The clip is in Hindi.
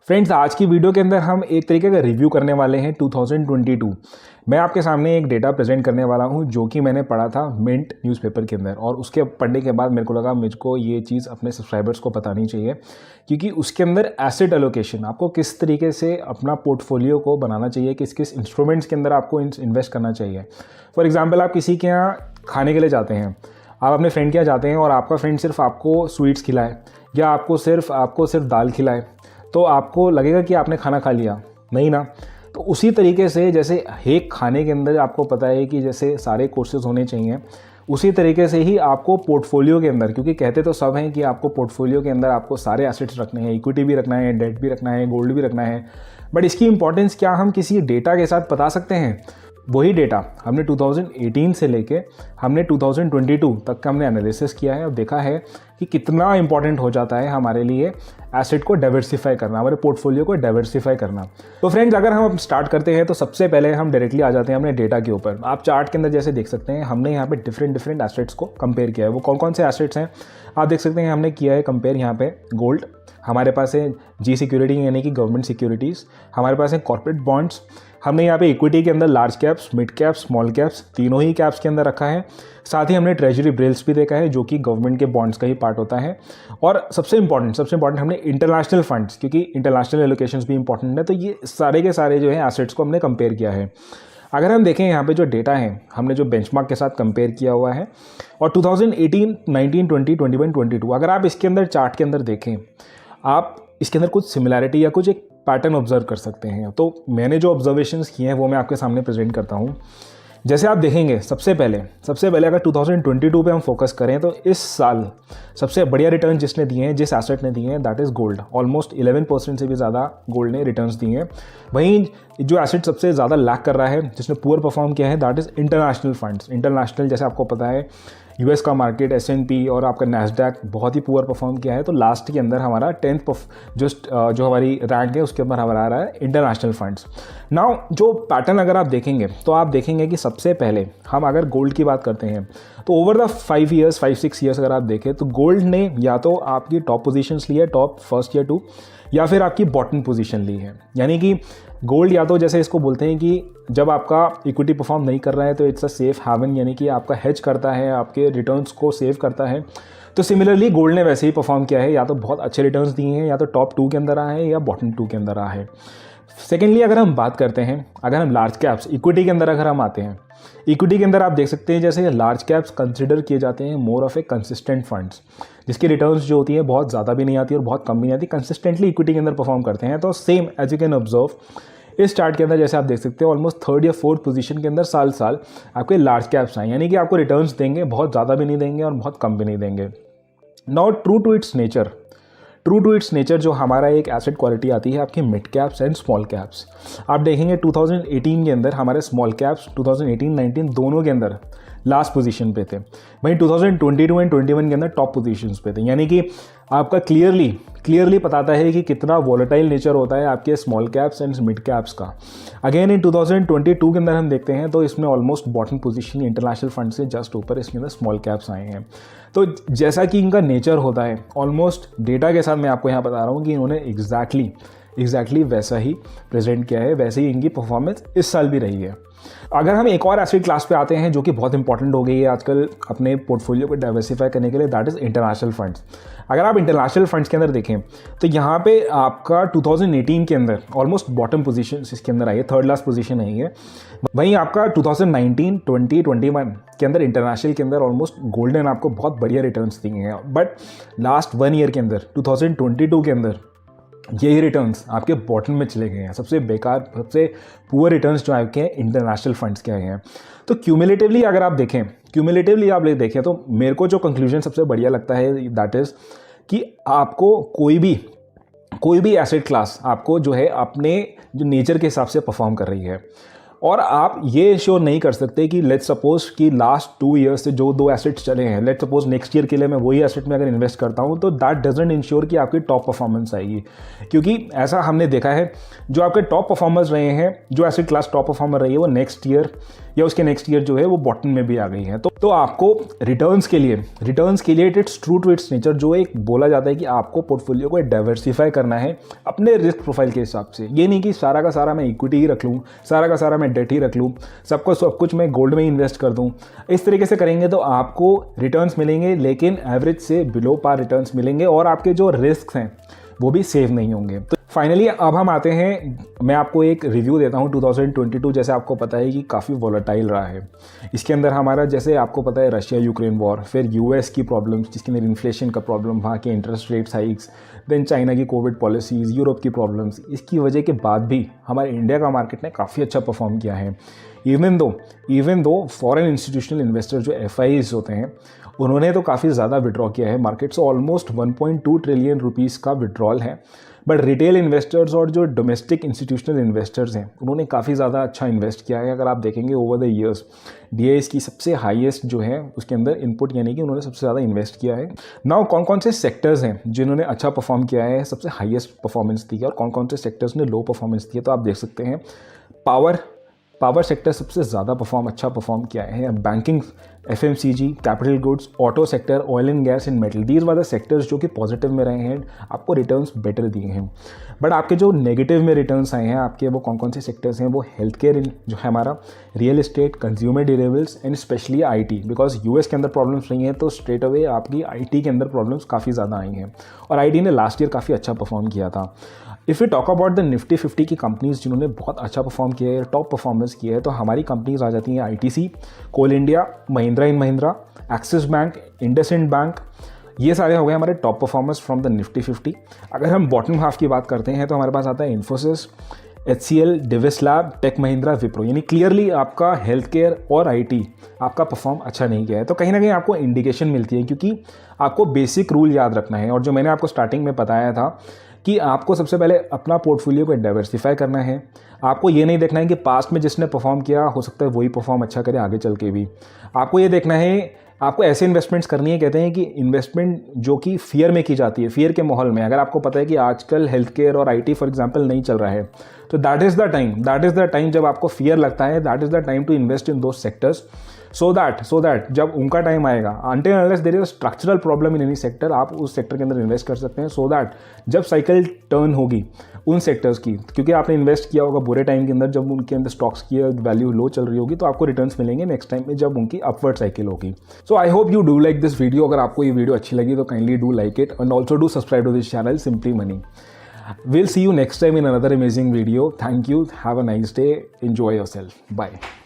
फ्रेंड्स, आज की वीडियो के अंदर हम एक तरीके का रिव्यू करने वाले हैं 2022। मैं आपके सामने एक डेटा प्रेजेंट करने वाला हूं जो कि मैंने पढ़ा था मिंट न्यूज़पेपर के अंदर, और उसके पढ़ने के बाद मेरे को लगा मुझको ये चीज़ अपने सब्सक्राइबर्स को बतानी चाहिए, क्योंकि उसके अंदर एसेट एलोकेशन, आपको किस तरीके से अपना पोर्टफोलियो को बनाना चाहिए, किस किस इंस्ट्रूमेंट्स के अंदर आपको इन्वेस्ट करना चाहिए। फॉर एग्जाम्पल, आप किसी के यहाँ खाने के लिए जाते हैं, आप अपने फ्रेंड के यहाँ जाते हैं और आपका फ्रेंड सिर्फ आपको स्वीट्स खिलाए या आपको सिर्फ दाल खिलाए, तो आपको लगेगा कि आपने खाना खा लिया, नहीं ना। तो उसी तरीके से जैसे एक खाने के अंदर आपको पता है कि जैसे सारे कोर्सेज होने चाहिए, उसी तरीके से ही आपको पोर्टफोलियो के अंदर, क्योंकि कहते तो सब हैं कि आपको पोर्टफोलियो के अंदर आपको सारे एसेट्स रखने हैं, इक्विटी भी रखना है, डेट भी रखना है, गोल्ड भी रखना है, बट इसकी इंपॉर्टेंस क्या हम किसी डेटा के साथ बता सकते हैं? वही डेटा हमने 2018 से लेके हमने 2022 तक का हमने एनालिसिस किया है और देखा है कि कितना इंपॉर्टेंट हो जाता है हमारे लिए एसेट को डाइवर्सिफाई करना, हमारे पोर्टफोलियो को डाइवर्सिफाई करना। तो फ्रेंड्स, अगर हम स्टार्ट करते हैं तो सबसे पहले हम डायरेक्टली आ जाते हैं अपने डेटा के ऊपर। आप चार्ट के अंदर जैसे देख सकते हैं, हमने यहाँ पे डिफरेंट एसेट्स को कंपेयर किया है। वो कौन कौन से एसेट्स हैं आप देख सकते हैं, हमने किया है कंपेयर। यहाँ पे गोल्ड हमारे पास है, जी सिक्योरिटी यानी कि गवर्नमेंट सिक्योरिटीज़, हमारे पास है कॉर्पोरेट बॉन्ड्स, हमने यहाँ पे इक्विटी के अंदर large caps, mid caps, small caps तीनों ही कैप्स के अंदर रखा है। साथ ही हमने ट्रेजरी बिल्स भी देखा है जो कि गवर्नमेंट के बॉन्ड्स का ही पार्ट होता है। और सबसे इंपॉर्टेंट हमने इंटरनेशनल फंड्स, क्योंकि इंटरनेशनल एलोकेशंस भी इंपॉर्टेंट है, तो ये सारे के सारे जो है एसेट्स को हमने कंपेयर किया है। अगर हम देखें यहाँ पे जो डेटा है, हमने जो बेंचमार्क के साथ कंपेयर किया हुआ है, और 2018, 19, 20, 21, 22 अगर आप इसके अंदर चार्ट के अंदर देखें, आप इसके अंदर कुछ सिमिलैरिटी या कुछ एक पैटर्न ऑब्जर्व कर सकते हैं। तो मैंने जो ऑब्जर्वेशंस किए हैं वो मैं आपके सामने प्रेजेंट करता हूँ। जैसे आप देखेंगे, सबसे पहले अगर 2022 पे हम फोकस करें तो इस साल सबसे बढ़िया रिटर्न जिसने दिए हैं, जिस एसेट ने दिए हैं, दैट इज़ गोल्ड। ऑलमोस्ट 11% से भी ज़्यादा गोल्ड ने रिटर्न्स दिए हैं। वहीं जो एसेट सबसे ज़्यादा लैक कर रहा है, जिसने पुअर परफॉर्म किया है, that is international funds. International जैसे आपको पता है यूएस का मार्केट, S&P और आपका नैस्डैक बहुत ही पुअर परफॉर्म किया है। तो लास्ट के अंदर हमारा 10th जो हमारी रैंक है उसके अंदर हमारा आ रहा है इंटरनेशनल फंड्स। नाउ जो पैटर्न अगर आप देखेंगे तो आप देखेंगे कि सबसे पहले हम अगर गोल्ड की बात करते हैं तो ओवर द 5-6 ईयर्स अगर आप देखें तो गोल्ड ने या तो आपकी टॉप पोजीशंस ली है, टॉप फर्स्ट या 2, या फिर आपकी बॉटम पोजीशन ली है। यानी कि गोल्ड या तो जैसे इसको बोलते हैं कि जब आपका इक्विटी परफॉर्म नहीं कर रहा है तो इट्स अ सेफ हैवन, यानी कि आपका हेज करता है, आपके रिटर्न्स को सेव करता है। तो सिमिलरली गोल्ड ने वैसे ही परफॉर्म किया है, या तो बहुत अच्छे रिटर्न्स दिए हैं, या तो टॉप 2 के अंदर आए हैं या बॉटम 2 के अंदर आए हैं। सेकेंडली, अगर हम बात करते हैं, अगर हम लार्ज कैप्स इक्विटी के अंदर अगर हम आते हैं, इक्विटी के अंदर आप देख सकते हैं जैसे लार्ज कैप्स कंसिडर किए जाते हैं more of A consistent funds, जिसकी रिटर्न्स जो होती है बहुत ज़्यादा भी नहीं आती और बहुत कम भी नहीं आती, कंसिस्टेंटली इक्विटी के अंदर परफॉर्म करते हैं। तो same as you can observe इस चार्ट के अंदर जैसे आप देख सकते हैं ऑलमोस्ट 3rd या 4th पोजीशन के अंदर साल आपके लार्ज कैप्स आए, यानी कि आपको रिटर्न्स देंगे, बहुत ज़्यादा भी नहीं देंगे और बहुत कम भी नहीं देंगे। Now true to its nature जो हमारा एक एसेट क्वालिटी आती है आपके mid caps and small caps. आप देखेंगे 2018 के अंदर हमारे स्मॉल कैप्स 2018-19 दोनों के अंदर लास्ट पोजीशन पे थे, वहीं 2022 एंड 21 के अंदर टॉप पोजीशंस पे थे। यानी कि आपका क्लियरली बताता है कि कितना वॉलेटाइल नेचर होता है आपके small caps and mid caps का। अगेन इन 2022 के अंदर हम देखते हैं तो इसमें almost bottom position international fund से जस्ट ऊपर इसके अंदर स्मॉल कैप्स आए हैं। तो जैसा कि इनका नेचर होता है, ऑलमोस्ट डेटा के साथ मैं आपको यहाँ बता रहा हूँ कि इन्होंने एग्जैक्टली वैसा ही प्रेजेंट किया है, वैसे ही इनकी परफॉर्मेंस इस साल भी रही है। अगर हम एक और एसेट क्लास पे आते हैं जो कि बहुत इंपॉर्टेंट हो गई है आजकल अपने पोर्टफोलियो को डाइवर्सिफाई करने के लिए, दैट इज़ इंटरनेशनल फंड्स। अगर आप इंटरनेशनल फंड्स के अंदर देखें तो यहाँ पे आपका 2018 के अंदर ऑलमोस्ट बॉटम पोजीशन इसके अंदर आई है, 3rd लास्ट पोजीशन आई है। वहीं आपका 2019, 20, 21 के अंदर इंटरनेशनल के अंदर ऑलमोस्ट गोल्डन आपको बहुत बढ़िया रिटर्न्स दिए हैं, बट लास्ट 1 ईयर के अंदर 2022 के अंदर यही रिटर्न्स आपके बॉटम में चले गए हैं। सबसे बेकार, सबसे पुअर रिटर्न्स जो आपके हैं इंटरनेशनल फंड्स के आए हैं। तो क्यूमुलेटिवली अगर आप देखें तो मेरे को जो कंक्लूजन सबसे बढ़िया लगता है दैट इज़ कि आपको कोई भी एसेट क्लास आपको जो है अपने जो नेचर के हिसाब से परफॉर्म कर रही है। और आप ये इंश्योर नहीं कर सकते कि लेट्स सपोज कि लास्ट 2 ईयर्स से जो 2 एसेट्स चले हैं, लेट्स सपोज नेक्स्ट ईयर के लिए मैं वही एसेट में अगर इन्वेस्ट करता हूँ तो दैट डजंट इंश्योर कि आपकी टॉप परफॉर्मेंस आएगी। क्योंकि ऐसा हमने देखा है, जो आपके टॉप परफॉर्मर्स रहे हैं, जो एसेट क्लास टॉप परफॉर्मर रही है, वो नेक्स्ट ईयर या उसके नेक्स्ट ईयर जो है वो बॉटम में भी आ गई है। तो आपको रिटर्न्स के लिए it's true to its nature, जो एक बोला जाता है कि आपको पोर्टफोलियो को डाइवर्सिफाई करना है अपने रिस्क प्रोफाइल के हिसाब से। ये नहीं कि सारा का सारा मैं इक्विटी ही रख लूँ, सारा का सारा मैं डेट ही रख लूँ, सब कुछ मैं गोल्ड में ही इन्वेस्ट कर दूँ। इस तरीके से करेंगे तो आपको रिटर्न्स मिलेंगे, लेकिन एवरेज से बिलो पार रिटर्न्स मिलेंगे और आपके जो रिस्क हैं वो भी सेव नहीं होंगे। तो फाइनली अब हम आते हैं, मैं आपको एक रिव्यू देता हूँ 2022। जैसे आपको पता है कि काफ़ी वॉलेटाइल रहा है। इसके अंदर हमारा, जैसे आपको पता है, रशिया यूक्रेन वॉर, फिर यूएस की प्रॉब्लम्स जिसके अंदर इन्फ्लेशन का प्रॉब्लम, वहाँ के interest rates hikes, then China की कोविड पॉलिसीज़, यूरोप की प्रॉब्लम्स, इसकी वजह के बाद भी हमारे इंडिया का मार्केट ने काफ़ी अच्छा परफॉर्म किया है। Even though foreign institutional investor जो FIs होते हैं, उन्होंने तो काफ़ी ज़्यादा विड्रॉ किया है मार्केट से, ऑलमोस्ट 1.2 ट्रिलियन रुपीज़ का विड्रॉल है। बट रिटेल इन्वेस्टर्स और जो डोमेस्टिक इंस्टीट्यूशनल इन्वेस्टर्स हैं, उन्होंने काफ़ी ज़्यादा अच्छा इन्वेस्ट किया है। अगर आप देखेंगे ओवर द ईयर्स, DIs की सबसे हाईएस्ट जो है उसके अंदर इनपुट, यानी कि उन्होंने सबसे ज़्यादा इन्वेस्ट किया है। नाउ कौन कौन से सेक्टर्स हैं जिन्होंने अच्छा परफॉर्म किया है, सबसे हाईएस्ट परफॉर्मेंस दी है, और कौन कौन से सेक्टर्स ने लो परफॉर्मेंस दी है, तो आप देख सकते हैं पावर सेक्टर सबसे ज़्यादा अच्छा परफॉर्म किया है। Banking, FMCG, capital goods, auto sector, oil and gas and metal, these वाले सेक्टर्स जो कि पॉजिटिव में रहे हैं, आपको रिटर्न्स बेटर दिए हैं। बट आपके जो नेगेटिव में रिटर्न्स आए हैं आपके, वो कौन कौन से सेक्टर्स हैं, वो हेल्थ केयर जो है हमारा, real estate, consumer durables and specially IT, because US के अंदर प्रॉब्लम्स नहीं है तो स्ट्रेट अवे आपकी IT के अंदर प्रॉब्लम्स काफ़ी ज़्यादा आई हैं, और IT ने लास्ट ईयर काफ़ी अच्छा परफॉर्म किया था। If you talk about the Nifty 50 की कंपनीज जिन्होंने बहुत अच्छा परफॉर्म किया है, टॉप परफॉर्मेंस किया है, तो हमारी कंपनीज आ जाती हैं ITC, Coal India, Mahindra and Mahindra, Axis Bank, IndusInd Bank. ये सारे हो गए हमारे top performers from the Nifty 50। अगर हम बॉटम हाफ की बात करते हैं तो हमारे पास आता है Infosys, HCL, Divi's lab, Tech Mahindra, Wipro. यानी क्लियरली आपका हेल्थ केयर और IT आपका परफॉर्म अच्छा नहीं किया है। तो कहीं ना कहीं आपको इंडिकेशन मिलती है, क्योंकि आपको बेसिक रूल याद रखना है, और जो मैंने आपको स्टार्टिंग में बताया था कि आपको सबसे पहले अपना पोर्टफोलियो को डाइवर्सिफाई करना है। आपको ये नहीं देखना है कि पास्ट में जिसने परफॉर्म किया हो सकता है वही परफॉर्म अच्छा करे आगे चल के भी। आपको ये देखना है, आपको ऐसे इन्वेस्टमेंट्स करनी है, कहते हैं कि इन्वेस्टमेंट जो कि फियर में की जाती है, फियर के माहौल में। अगर आपको पता है कि आजकल हेल्थ केयर और IT फॉर एग्जांपल नहीं चल रहा है, तो दैट इज़ द टाइम जब आपको फियर लगता है, that is the time to invest in those sectors, so that जब उनका टाइम आएगा, until unless there is a structural problem in any sector, आप उस सेक्टर के अंदर इन्वेस्ट कर सकते हैं, सो दैट जब साइकिल टर्न होगी उन सेक्टर्स की, क्योंकि आपने इन्वेस्ट किया होगा बुरे टाइम के अंदर, जब उनके अंदर स्टॉक्स की वैल्यू लो चल रही होगी, तो आपको रिटर्न्स मिलेंगे नेक्स्ट टाइम में जब उनकी अपवर्ड साइकिल होगी। So I hope you do like this video. अगर आपको ये वीडियो अच्छी लगी तो kindly do like it and also do subscribe to this channel simply money. We'll see you next time in another amazing video. Thank you. Have a nice day. Enjoy yourself. Bye.